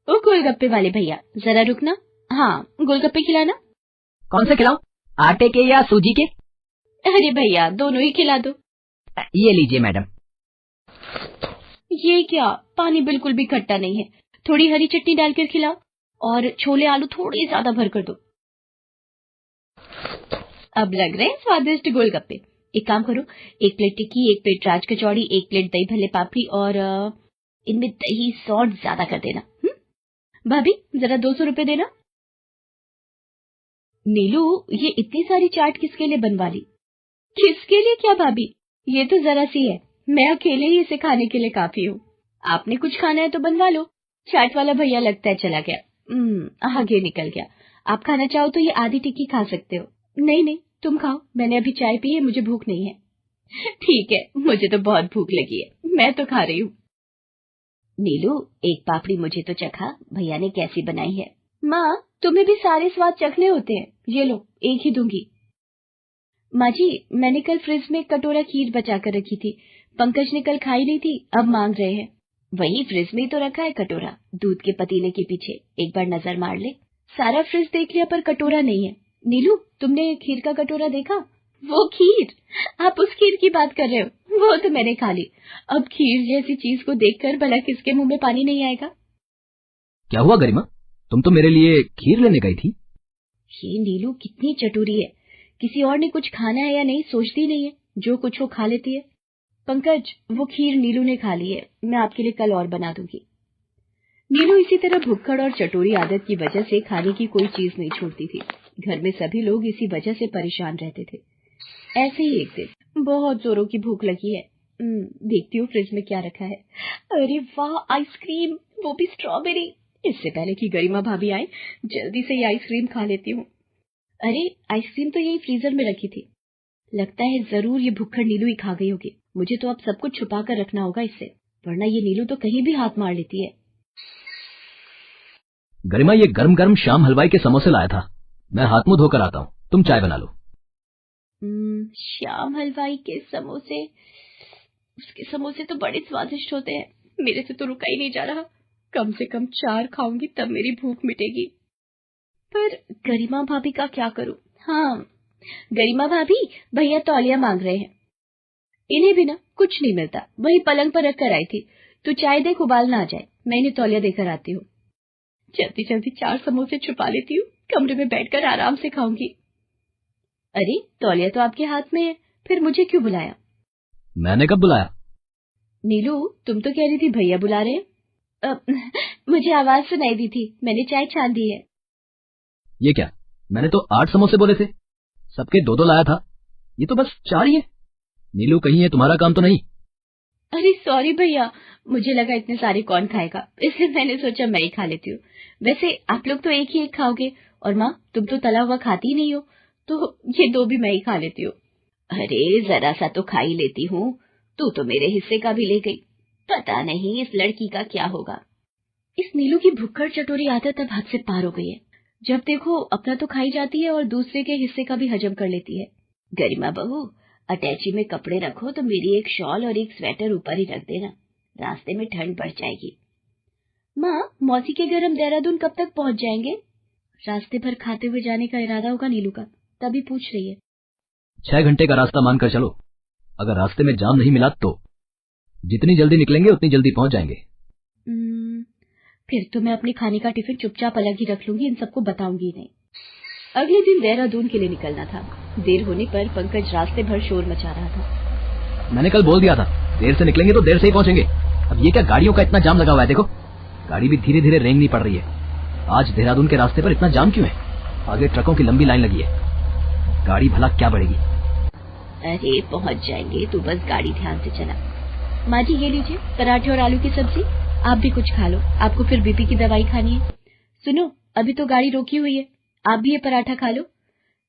ओ गोलगप्पे वाले भैया, जरा रुकना। हाँ, गोलगप्पे खिलाना। कौन से खिलाऊं, आटे के या सूजी के? अरे भैया, दोनों ही खिला दो। ये लीजिए मैडम। ये क्या, पानी बिल्कुल भी खट्टा नहीं है। थोड़ी हरी चटनी डालकर खिलाओ और छोले आलू थोड़े ज्यादा भर कर दो। अब लग रहे हैं स्वादिष्ट गोलगप्पे। एक काम करो, 1 प्लेट टिक्की, 1 प्लेट राज कचौड़ी, 1 प्लेट दही भल्ले पापड़ी और इनमें दही सॉल्ट ज्यादा कर देना। भाभी, जरा 200 रुपए देना। नीलू, ये इतनी सारी चाट किसके लिए बनवा ली? किसके लिए क्या भाभी, ये तो जरा सी है। मैं अकेले ही इसे खाने के लिए काफी हूँ। आपने कुछ खाना है तो बनवा लो। चाट वाला भैया लगता है चला गया। आगे निकल गया। आप खाना चाहो तो ये आधी टिक्की खा सकते हो। नहीं नहीं, तुम खाओ, मैंने अभी चाय पी है, मुझे भूख नहीं है। ठीक है, मुझे तो बहुत भूख लगी है, मैं तो खा रही हूँ। नीलू, एक पापड़ी मुझे तो चखा, भैया ने कैसी बनाई है। माँ, तुम्हें भी सारे स्वाद चखने होते हैं। ये लो, एक ही दूंगी। माँ जी, मैंने कल फ्रिज में एक कटोरा खीर बचा कर रखी थी। पंकज ने कल खाई नहीं थी, अब मांग रहे हैं। वही फ्रिज में ही तो रखा है कटोरा, दूध के पतीले के पीछे। एक बार नजर मार ले। सारा फ्रिज देख लिया पर कटोरा नहीं है। नीलू, तुमने खीर का कटोरा देखा? वो खीर? आप उस खीर की बात कर रहे हो? वो तो मैंने खा ली। अब खीर जैसी चीज को देखकर भला किसके मुंह में पानी नहीं आएगा? क्या हुआ गरिमा, तुम तो मेरे लिए खीर लेने गई थी। ये नीलू कितनी चटुरी है, किसी और ने कुछ खाना है या नहीं सोचती नहीं है, जो कुछ वो खा लेती है। पंकज, वो खीर नीलू ने खा ली है, मैं आपके लिए कल और बना दूंगी। नीलू इसी तरह भुक्कड़ और चटोरी आदत की वजह से खाने की कोई चीज नहीं छोड़ती थी। घर में सभी लोग इसी वजह से परेशान रहते थे। ऐसे ही एक दिन बहुत जोरों की भूख लगी है। देखती हूँ फ्रिज में क्या रखा है। अरे वाह, आइसक्रीम, वो भी स्ट्रॉबेरी। इससे पहले कि गरिमा भाभी आए, जल्दी से ये आइसक्रीम खा लेती हूँ। अरे, आइसक्रीम तो यही फ्रीजर में रखी थी। लगता है जरूर ये भुक्खड़ नीलू ही खा गई होगी। मुझे तो अब सब कुछ छुपा कर रखना होगा इससे, वरना ये नीलू तो कहीं भी हाथ मार लेती है। गरिमा, ये गरम गरम श्याम हलवाई के समोसे लाया था, मैं हाथ मुंह धोकर आता हूँ, तुम चाय बना लो। श्याम हलवाई के समोसे? उसके समोसे तो बड़े स्वादिष्ट होते हैं, मेरे से तो रुका ही नहीं जा रहा। कम से कम 4 खाऊंगी तब मेरी भूख मिटेगी। पर गरिमा भाभी का क्या करूं? हाँ, गरिमा भाभी, भैया तौलिया मांग रहे हैं। इन्हें भी ना कुछ नहीं मिलता, वही पलंग पर रख कर आई थी। तू चाय देख, उबाल ना आ जाए, मैं इन्हें तौलिया देकर आती हूँ। जल्दी जल्दी 4 समोसे छुपा लेती हूँ, कमरे में बैठकर आराम से खाऊंगी। अरे, तौलिया तो आपके हाथ में है, फिर मुझे क्यों बुलाया? मैंने कब बुलाया? नीलू, तुम तो कह रही थी भैया बुला रहे हैं। मुझे आवाज सुनाई दी थी, मैंने चाय छान दी है। ये क्या, मैंने तो 8 समोसे बोले थे, सबके 2-2 लाया था, ये तो बस 4 ही है। नीलू, कहीं ये तुम्हारा काम तो नहीं? अरे सॉरी भैया, मुझे लगा इतने सारे कौन खाएगा, इसलिए मैंने सोचा मैं ही खा लेती हूँ। वैसे आप लोग तो एक ही एक खाओगे, और माँ, तुम तो तला हुआ खाती ही नहीं हो, तो ये 2 भी मैं ही खा लेती हूँ। अरे जरा सा तो खा ही लेती हूँ, तू तो मेरे हिस्से का भी ले गई। पता नहीं इस लड़की का क्या होगा। इस नीलू की भुक्कड़ चटोरी आदत अब हद से पार हो गई है। जब देखो अपना तो खाई जाती है और दूसरे के हिस्से का भी हजम कर लेती है। गरिमा बहू, अटैची में कपड़े रखो तो मेरी एक शॉल और एक स्वेटर ऊपर ही रख देना, रास्ते में ठंड बढ़ जाएगी। माँ, मौसी के घर हम देहरादून कब तक पहुँच जाएंगे? रास्ते भर खाते हुए जाने का इरादा होगा नीलू का, तभी पूछ रही है। 6 घंटे का रास्ता मानकर चलो, अगर रास्ते में जाम नहीं मिला तो जितनी जल्दी निकलेंगे उतनी जल्दी पहुंच जाएंगे। फिर तो मैं अपने खाने का टिफिन चुपचाप अलग ही रख लूंगी, इन सबको बताऊंगी नहीं। अगले दिन देहरादून के लिए निकलना था। देर होने पर पंकज रास्ते भर शोर मचा रहा था। मैंने कल बोल दिया था, देर से निकलेंगे तो देर से ही पहुंचेंगे। अब ये क्या, गाड़ियों का इतना जाम लगा हुआ है, देखो गाड़ी भी धीरे धीरे रेंगनी पड़ रही है। आज देहरादून के रास्ते पर इतना जाम क्यों है? आगे ट्रकों की लंबी लाइन लगी है, गाड़ी भला क्या बढ़ेगी। अरे पहुंच जाएंगे, तू बस गाड़ी ध्यान से चला। माँ जी, ये लीजिए पराठे और आलू की सब्जी, आप भी कुछ खा लो, आपको फिर बीपी की दवाई खानी है। सुनो, अभी तो गाड़ी रोकी हुई है, आप भी ये पराठा खा लो।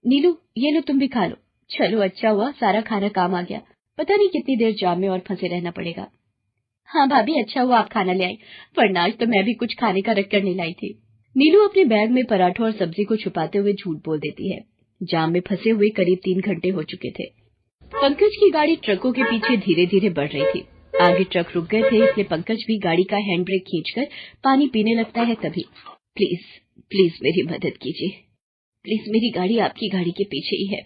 नीलू, ये लो तुम भी खा लो। चलो अच्छा हुआ सारा खाना काम आ गया, पता नहीं कितनी देर जाम में और फंसे रहना पड़ेगा। हाँ भाभी, अच्छा हुआ आप खाना ले आई, वरना आज तो मैं भी कुछ खाने का रख कर नहीं लाई थी। नीलू अपने बैग में पराठों और सब्जी को छुपाते हुए झूठ बोल देती है। जाम में फंसे हुए करीब 3 घंटे हो चुके थे। पंकज की गाड़ी ट्रकों के पीछे धीरे धीरे बढ़ रही थी। आगे ट्रक रुक गए थे, इसलिए पंकज भी गाड़ी का हैंड ब्रेक खींचकर पानी पीने लगता है। तभी प्लीज प्लीज मेरी मदद कीजिए, प्लीज मेरी गाड़ी आपकी गाड़ी के पीछे ही है।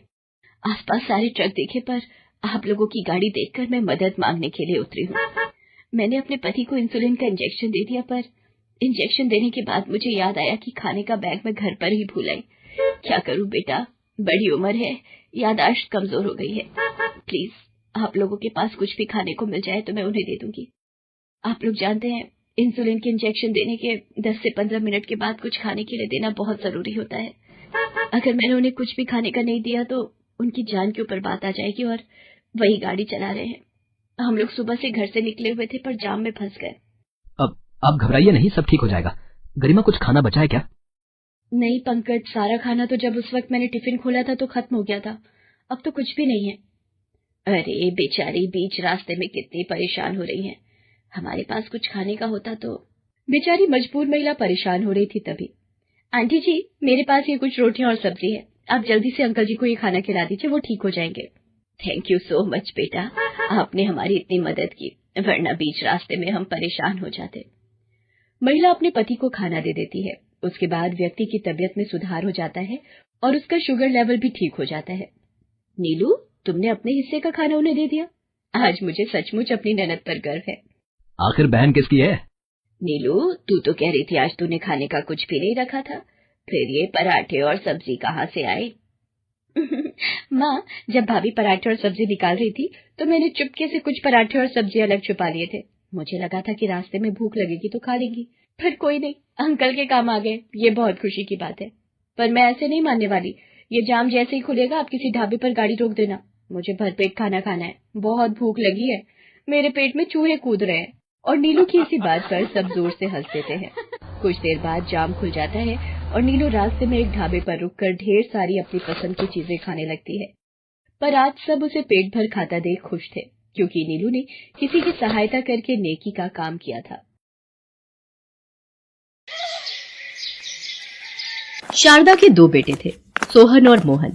आसपास सारे ट्रक देखे पर आप लोगों की गाड़ी देखकर मैं मदद मांगने के लिए उतरी हूँ। मैंने अपने पति को इंसुलिन का इंजेक्शन दे दिया, पर इंजेक्शन देने के बाद मुझे याद आया कि खाने का बैग मैं घर पर ही भूल आई। क्या करूं बेटा, बड़ी उम्र है, याददाश्त कमजोर हो गई है। प्लीज आप लोगों के पास कुछ भी खाने को मिल जाए तो मैं उन्हें दे दूंगी। आप लोग जानते हैं इंसुलिन के इंजेक्शन देने के 10 से 15 मिनट के बाद कुछ खाने के लिए देना बहुत जरूरी होता है। अगर मैंने उन्हें कुछ भी खाने का नहीं दिया तो उनकी जान के ऊपर बात आ जाएगी। और वही गाड़ी चला रहे हैं। हम लोग सुबह से घर से निकले हुए थे पर जाम में फंस गए। अब आप घबराइए नहीं, सब ठीक हो जाएगा। गरिमा कुछ खाना बचा है क्या? नहीं पंकज, सारा खाना तो जब उस वक्त मैंने टिफिन खोला था तो खत्म हो गया था। अब तो कुछ भी नहीं है। अरे बेचारी बीच रास्ते में कितनी परेशान हो रही है। हमारे पास कुछ खाने का होता तो। बेचारी मजबूर महिला परेशान हो रही थी। तभी आंटी जी, मेरे पास ये कुछ रोटियां और सब्जी है, आप जल्दी से अंकल जी को ये खाना खिला दीजिए, वो ठीक हो जाएंगे। थैंक यू सो मच बेटा, आपने हमारी इतनी मदद की, वरना बीच रास्ते में हम परेशान हो जाते। महिला अपने पति को खाना दे देती है। उसके बाद व्यक्ति की तबीयत में सुधार हो जाता है और उसका शुगर लेवल भी ठीक हो जाता है। नीलू, तुमने अपने हिस्से का खाना उन्हें दे दिया। आज मुझे सचमुच अपनी ननद पर गर्व है। आखिर बहन किसकी है? नीलू, तू तो कह रही थी आज तूने खाने का कुछ भी नहीं रखा था, फिर ये पराठे और सब्जी कहाँ से आए? माँ, जब भाभी पराठे और सब्जी निकाल रही थी तो मैंने चुपके से कुछ पराठे और सब्जी अलग छुपा लिए थे। मुझे लगा था कि रास्ते में भूख लगेगी तो खा लेंगी, पर कोई नहीं, अंकल के काम आ गए। ये बहुत खुशी की बात है, पर मैं ऐसे नहीं मानने वाली। ये जाम जैसे ही खुलेगा आप किसी ढाबे पर गाड़ी रोक देना। मुझे भरपेट खाना खाना है, बहुत भूख लगी है, मेरे पेट में चूहे कूद रहे हैं। और नीलू की इसी बात पर सब जोर से हंस देते हैं। कुछ देर बाद जाम खुल जाता है और नीलू रास्ते में एक ढाबे पर रुककर ढेर सारी अपनी पसंद की चीजें खाने लगती है। पर आज सब उसे पेट भर खाता देख खुश थे, क्योंकि नीलू ने किसी की सहायता करके नेकी का काम किया था। शारदा के 2 बेटे थे, सोहन और मोहन।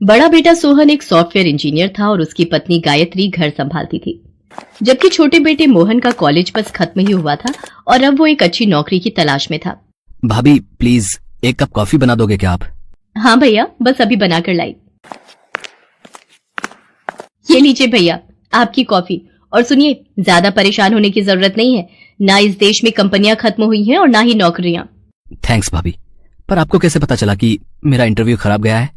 बड़ा बेटा सोहन एक सॉफ्टवेयर इंजीनियर था और उसकी पत्नी गायत्री घर संभालती थी, जबकि छोटे बेटे मोहन का कॉलेज बस खत्म ही हुआ था और अब वो एक अच्छी नौकरी की तलाश में था। भाभी प्लीज 1 कप कॉफी बना दोगे क्या आप? हाँ भैया, बस अभी बनाकर लाई। ये लीजिए भैया आपकी कॉफी। और सुनिए, ज्यादा परेशान होने की जरूरत नहीं है, ना इस देश में कंपनियां खत्म हुई हैं और ना ही नौकरियां। थैंक्स भाभी, पर आपको कैसे पता चला कि मेरा इंटरव्यू खराब गया है?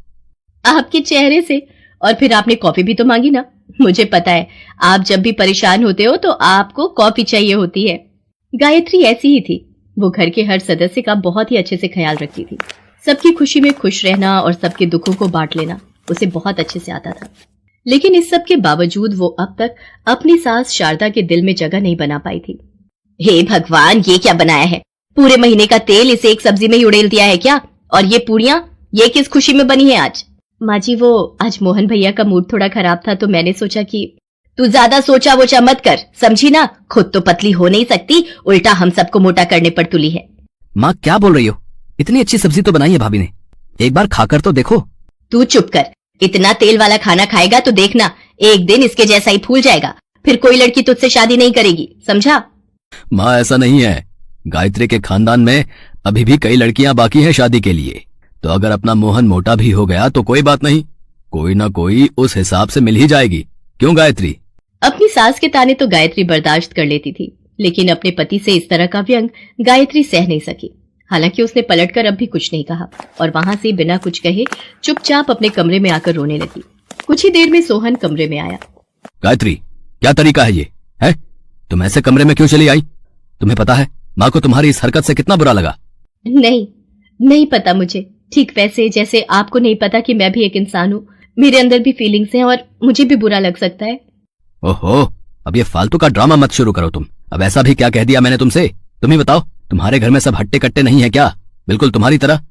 आपके चेहरे से। और फिर आपने कॉफी भी तो मांगी ना। मुझे पता है, आप जब भी परेशान होते हो तो आपको कॉफी चाहिए होती है। गायत्री ऐसी ही थी। वो घर के हर सदस्य का बहुत ही अच्छे से ख्याल रखती थी। सबकी खुशी में खुश रहना और सबके दुखों को बांट लेना उसे बहुत अच्छे से आता था। लेकिन इस सब के बावजूद वो अब तक अपनी सास शारदा के दिल में जगह नहीं बना पाई थी। हे भगवान, ये क्या बनाया है? पूरे महीने का तेल इसे एक सब्जी में ही उड़ेल दिया है क्या? और ये पूरियां, ये किस खुशी में बनी है आज? माँ जी, वो आज मोहन भैया का मूड थोड़ा खराब था तो मैंने सोचा कि। तू ज्यादा सोचा वोचा मत कर, समझी ना? खुद तो पतली हो नहीं सकती, उल्टा हम सबको मोटा करने पर तुली है। माँ क्या बोल रही हो? इतनी अच्छी सब्जी तो बनाई है भाभी ने, एक बार खाकर तो देखो। तू चुप कर। इतना तेल वाला खाना खाएगा तो देखना, एक दिन इसके जैसा ही फूल जाएगा। फिर कोई लड़की तुझसे शादी नहीं करेगी, समझा? माँ ऐसा नहीं है, गायत्री के खानदान में अभी भी कई लड़कियां बाकी हैं शादी के लिए। तो अगर अपना मोहन मोटा भी हो गया तो कोई बात नहीं, कोई ना कोई उस हिसाब से मिल ही जाएगी। क्यों गायत्री? अपनी सास के ताने तो गायत्री बर्दाश्त कर लेती थी, लेकिन अपने पति से इस तरह का व्यंग गायत्री सह नहीं सकी। हालांकि उसने पलटकर अब भी कुछ नहीं कहा और वहां से बिना कुछ कहे चुपचाप अपने कमरे में आकर रोने लगी। कुछ ही देर में सोहन कमरे में आया। गायत्री, क्या तरीका है ये? है तुम ऐसे कमरे में क्यों चली आई? तुम्हें पता है माँ को तुम्हारी इस हरकत से कितना बुरा लगा? नहीं पता मुझे। ठीक वैसे जैसे आपको नहीं पता कि मैं भी एक इंसान हूँ, मेरे अंदर भी फीलिंग्स हैं और मुझे भी बुरा लग सकता है। ओहो, अब ये फालतू का ड्रामा मत शुरू करो तुम। अब ऐसा भी क्या कह दिया मैंने तुमसे? तुम ही बताओ, तुम्हारे घर में सब हट्टे कट्टे नहीं है क्या? बिल्कुल तुम्हारी तरह।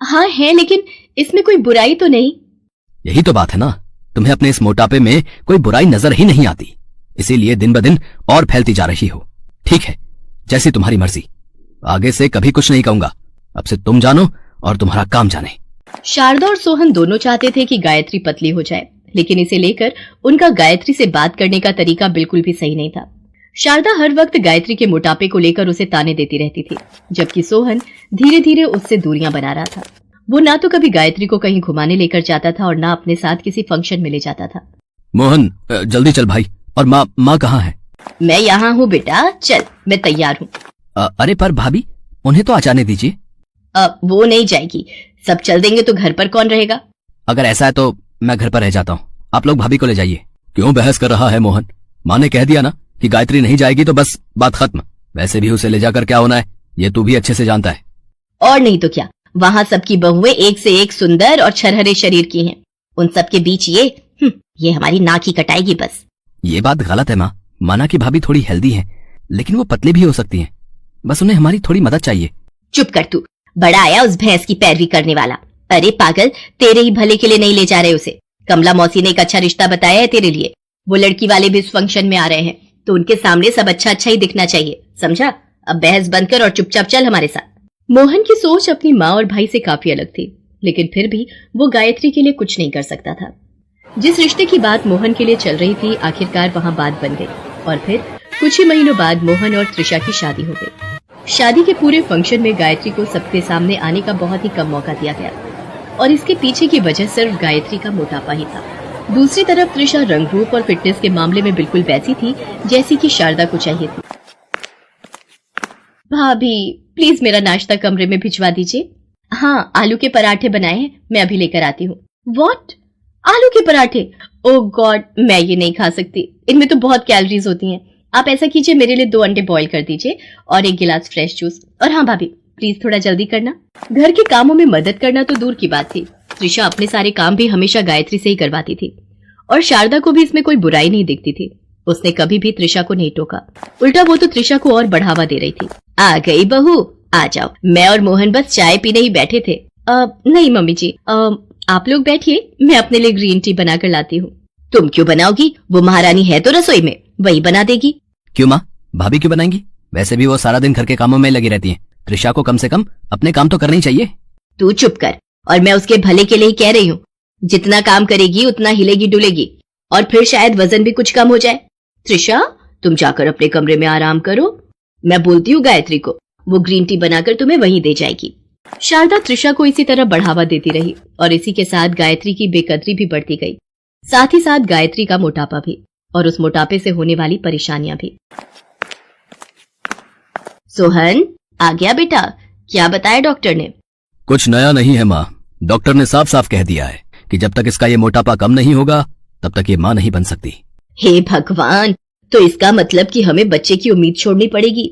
हाँ है, लेकिन इसमें कोई बुराई तो नहीं। यही तो बात है ना, तुम्हें अपने इस मोटापे में कोई बुराई नजर ही नहीं आती, इसीलिए दिन ब दिन और फैलती जा रही हो। ठीक है, जैसी तुम्हारी मर्जी, आगे से कभी कुछ नहीं कहूंगा। अब से तुम जानो और तुम्हारा काम जाने। शारदा और सोहन दोनों चाहते थे कि गायत्री पतली हो जाए, लेकिन इसे लेकर उनका गायत्री से बात करने का तरीका बिल्कुल भी सही नहीं था। शारदा हर वक्त गायत्री के मोटापे को लेकर उसे ताने देती रहती थी, जबकि सोहन धीरे धीरे उससे दूरियां बना रहा था। वो ना तो कभी गायत्री को कहीं घुमाने लेकर जाता था और ना अपने साथ किसी फंक्शन में ले जाता था। मोहन जल्दी चल भाई। और माँ कहाँ है? मैं यहाँ हूँ बेटा, चल मैं तैयार हूँ। अरे पर भाभी, उन्हें तो आ जाने दीजिए। वो नहीं जाएगी, सब चल देंगे तो घर पर कौन रहेगा? अगर ऐसा है तो मैं घर पर रह जाता हूँ, आप लोग भाभी को ले जाइए। क्यों बहस कर रहा है मोहन? माँ ने कह दिया ना कि गायत्री नहीं जाएगी तो बस बात खत्म। वैसे भी उसे ले जाकर क्या होना है ये तू भी अच्छे से जानता है। और नहीं तो क्या, वहाँ सबकी बहुएं एक से एक सुंदर और छरहरे शरीर की हैं। उन सबके बीच ये हमारी नाक ही कटाएगी बस। ये बात गलत है माँ। माना कि भाभी थोड़ी हेल्दी है, लेकिन वो पतली भी हो सकती हैं। बस उन्हें हमारी थोड़ी मदद चाहिए। चुप कर तू, बड़ा आया उस भैंस की पैरवी करने वाला। अरे पागल, तेरे ही भले के लिए नहीं ले जा रहे उसे। कमला मौसी ने एक अच्छा रिश्ता बताया है तेरे लिए। वो लड़की वाले भी इस फंक्शन में आ रहे हैं, तो उनके सामने सब अच्छा अच्छा ही दिखना चाहिए, समझा? अब बहस बंद कर और चुपचाप चल हमारे साथ। मोहन की सोच अपनी माँ और भाई से काफी अलग थी, लेकिन फिर भी वो गायत्री के लिए कुछ नहीं कर सकता था। जिस रिश्ते की बात मोहन के लिए चल रही थी, आखिरकार वहाँ बात बन गई और फिर कुछ ही महीनों बाद मोहन और त्रिशा की शादी हो गई। शादी के पूरे फंक्शन में गायत्री को सबके सामने आने का बहुत ही कम मौका दिया गया और इसके पीछे की वजह सिर्फ गायत्री का मोटापा ही था। दूसरी तरफ त्रिशा रंग रूप और फिटनेस के मामले में बिल्कुल वैसी थी जैसी कि शारदा को चाहिए थी। भाभी प्लीज मेरा नाश्ता कमरे में भिजवा दीजिए। हाँ, आलू के पराठे बनाए हैं, मैं अभी लेकर आती हूँ। व्हाट? आलू के पराठे? ओह गॉड, मैं ये नहीं खा सकती, इनमें तो बहुत कैलोरीज होती हैं। आप ऐसा कीजिए, मेरे लिए 2 अंडे बॉईल कर दीजिए और 1 गिलास फ्रेश जूस। और हाँ भाभी, प्लीज थोड़ा जल्दी करना। घर के कामों में मदद करना तो दूर की बात थी, त्रिशा अपने सारे काम भी हमेशा गायत्री से ही करवाती थी और शारदा को भी इसमें कोई बुराई नहीं दिखती थी। उसने कभी भी त्रिशा को नहीं टोका, उल्टा वो तो त्रिशा को और बढ़ावा दे रही थी। आ गई बहू, आ जाओ। मैं और मोहन बस चाय पीने ही बैठे थे। नहीं मम्मी जी, आप लोग बैठिए, मैं अपने लिए ग्रीन टी बनाकर लाती हूँ। तुम क्यों बनाओगी? वो महारानी है तो रसोई में, वही बना देगी। क्यों माँ, भाभी क्यों बनाएंगी? वैसे भी वो सारा दिन घर के कामों में लगी रहती हैं। त्रिशा को कम से कम अपने काम तो करने ही चाहिए। तू चुप कर, और मैं उसके भले के लिए ही कह रही हूँ। जितना काम करेगी उतना हिलेगी डुलेगी और फिर शायद वजन भी कुछ कम हो जाए। त्रिशा, तुम जाकर अपने कमरे में आराम करो। मैं बोलती हूँ गायत्री को, वो ग्रीन टी बनाकर तुम्हें वहीं दे जाएगी। शारदा त्रिशा को इसी तरह बढ़ावा देती रही और इसी के साथ गायत्री की बेकदरी भी बढ़ती गई, साथ ही साथ गायत्री का मोटापा भी और उस मोटापे से होने वाली परेशानियां भी। सोहन, आ गया बेटा? क्या बताया डॉक्टर ने? कुछ नया नहीं है माँ। डॉक्टर ने साफ साफ कह दिया है कि जब तक इसका ये मोटापा कम नहीं होगा तब तक ये माँ नहीं बन सकती। हे भगवान, तो इसका मतलब कि हमें बच्चे की उम्मीद छोड़नी पड़ेगी।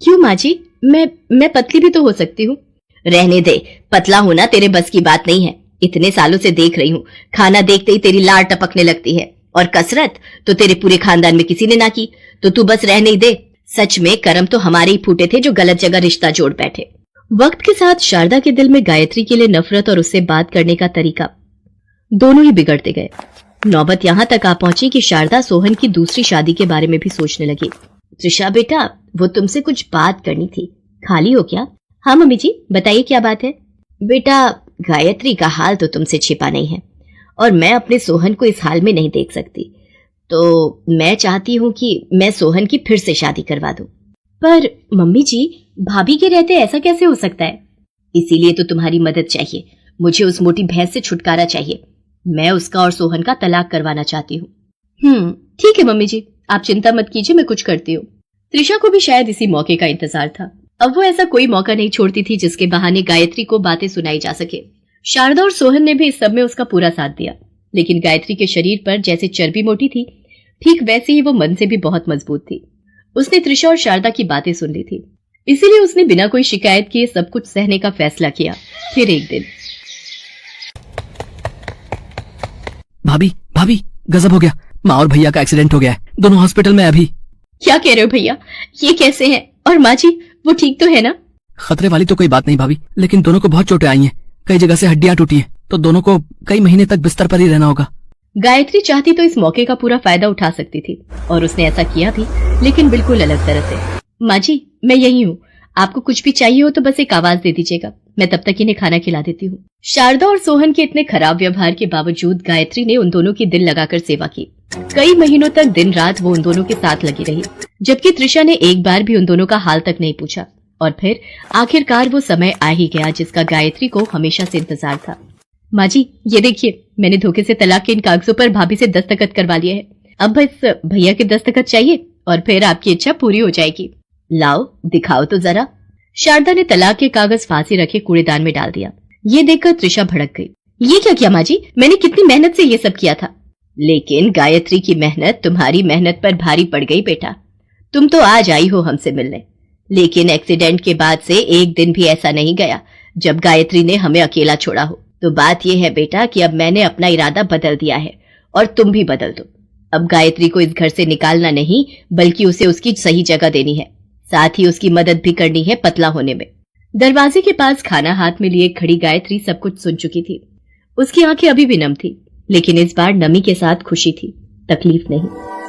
क्यों माँ जी, मैं पतली भी तो हो सकती हूँ। रहने दे, पतला होना तेरे बस की बात नहीं है। इतने सालों से देख रही हूँ, खाना देखते ही तेरी लार टपकने लगती है और कसरत तो तेरे पूरे खानदान में किसी ने ना की, तो तू बस रहने ही दे। सच में कर्म तो हमारे ही फूटे थे जो गलत जगह रिश्ता जोड़ बैठे। वक्त के साथ शारदा के दिल में गायत्री के लिए नफरत और उससे बात करने का तरीका दोनों ही बिगड़ते गए। नौबत यहाँ तक आ पहुंची कि शारदा सोहन की दूसरी शादी के बारे में भी सोचने लगी। त्रिशा बेटा, वो तुमसे कुछ बात करनी थी, खाली हो क्या? हाँ मम्मी जी, बताइए क्या बात है? बेटा, गायत्री का हाल तो तुमसे छिपा नहीं है और मैं अपने सोहन को इस हाल में नहीं देख सकती, तो मैं चाहती हूँ कि मैं सोहन की फिर से शादी करवा दूं। पर मम्मी जी, भाभी के रहते ऐसा कैसे हो सकता है? इसीलिए तो तुम्हारी मदद चाहिए। मुझे उस मोटी भैंस से छुटकारा चाहिए। मैं उसका और सोहन का तलाक करवाना चाहती हूँ। ठीक है मम्मी जी, आप चिंता मत कीजिए, मैं कुछ करती हूँ। त्रिशा को भी शायद इसी मौके का इंतजार था। अब वो ऐसा कोई मौका नहीं छोड़ती थी जिसके बहाने गायत्री को बातें सुनाई जा सके। शारदा और सोहन ने भी इस सब में उसका पूरा साथ दिया, लेकिन गायत्री के शरीर पर जैसे चर्बी मोटी थी, ठीक वैसे ही वो मन से भी बहुत मजबूत थी। उसने त्रिशा और शारदा की बातें सुन ली थी, इसीलिए उसने बिना कोई शिकायत किए सब कुछ सहने का फैसला किया। फिर एक दिन, भाभी गजब हो गया, माँ और भैया का एक्सीडेंट हो गया है, दोनों हॉस्पिटल में अभी। क्या कह रहे हो भैया, ये कैसे हैं? और माँ जी, वो ठीक तो है ना? खतरे वाली तो कोई बात नहीं भाभी, लेकिन दोनों को बहुत चोटें आई हैं, कई जगह से हड्डियां टूटी हैं, तो दोनों को कई महीने तक बिस्तर पर ही रहना होगा। गायत्री चाहती तो इस मौके का पूरा फायदा उठा सकती थी और उसने ऐसा किया भी, लेकिन बिल्कुल अलग तरह से। माँ जी, मैं यही हूँ, आपको कुछ भी चाहिए हो तो बस एक आवाज दे दीजिएगा, मैं तब तक इन्हें खाना खिला देती हूँ। शारदा और सोहन के इतने खराब व्यवहार के बावजूद गायत्री ने उन दोनों की दिल लगाकर सेवा की। कई महीनों तक दिन रात वो उन दोनों के साथ लगी रही। जबकि त्रिशा ने एक बार भी उन दोनों का हाल तक नहीं पूछा। और फिर आखिरकार वो समय आ ही गया जिसका गायत्री को हमेशा से इंतजार था। माँ जी, ये देखिए, मैंने धोखे से तलाक के इन कागजों पर भाभी से दस्तखत करवा लिए है। अब बस भैया के दस्तखत चाहिए और फिर आपकी इच्छा पूरी हो जाएगी। लाओ, दिखाओ तो जरा। शारदा ने तलाक के कागज फांसी रखे कूड़ेदान में डाल दिया। ये देखकर त्रिशा भड़क गई। ये क्या किया माँ जी? मैंने कितनी मेहनत से ये सब किया था। लेकिन गायत्री की मेहनत तुम्हारी मेहनत पर भारी पड़ गई बेटा। तुम तो आज आई हो हमसे मिलने, लेकिन एक्सीडेंट के बाद से एक दिन भी ऐसा नहीं गया जब गायत्री ने हमें अकेला छोड़ा हो। तो बात यह है बेटा कि अब मैंने अपना इरादा बदल दिया है और तुम भी बदल दो। अब गायत्री को इस घर से निकालना नहीं, बल्कि उसे उसकी सही जगह देनी है। साथ ही उसकी मदद भी करनी है पतला होने में। दरवाजे के पास खाना हाथ में लिए खड़ी गायत्री सब कुछ सुन चुकी थी। उसकी आंखें अभी भी नम थी, लेकिन इस बार नमी के साथ खुशी थी, तकलीफ नहीं।